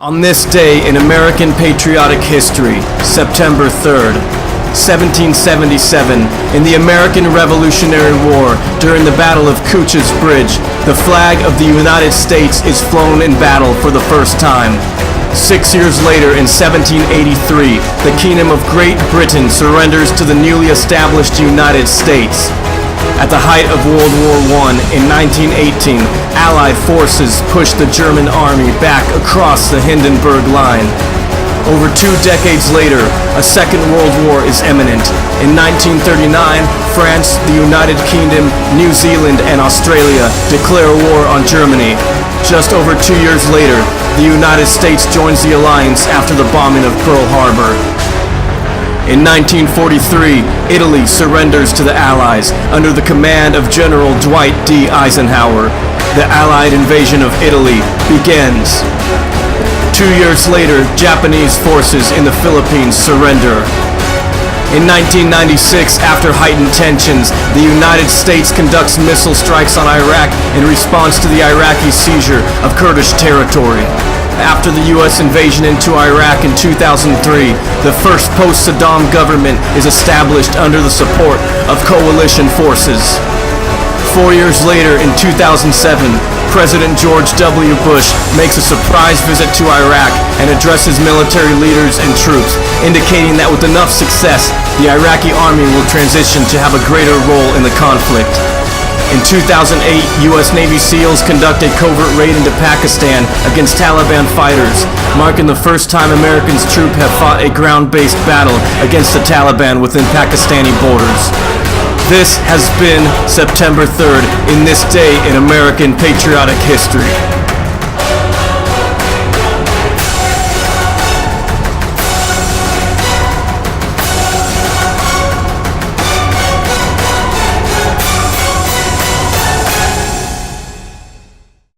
On this day in American patriotic history, September 3rd, 1777, in the American Revolutionary War, during the Battle of Cooch's Bridge, the flag of the United States is flown in battle for the first time. 6 years later, in 1783, the Kingdom of Great Britain surrenders to the newly established United States. At the height of World War I, in 1918, Allied forces pushed the German army back across the Hindenburg Line. Over 2 decades later, a Second World War is imminent. In 1939, France, the United Kingdom, New Zealand, and Australia declare war on Germany. Just over 2 years later, the United States joins the alliance after the bombing of Pearl Harbor. In 1943, Italy surrenders to the Allies under the command of General Dwight D. Eisenhower. The Allied invasion of Italy begins. 2 years later, Japanese forces in the Philippines surrender. In 1996, after heightened tensions, the United States conducts missile strikes on Iraq in response to the Iraqi seizure of Kurdish territory. After the U.S. invasion into Iraq in 2003, the first post-Saddam government is established under the support of coalition forces. 4 years later, in 2007, President George W. Bush makes a surprise visit to Iraq and addresses military leaders and troops, indicating that with enough success, the Iraqi army will transition to have a greater role in the conflict. In 2008, U.S. Navy SEALs conduct a covert raid into Pakistan against Taliban fighters, marking the first time Americans' troops have fought a ground-based battle against the Taliban within Pakistani borders. This has been September 3rd in this day in American patriotic history.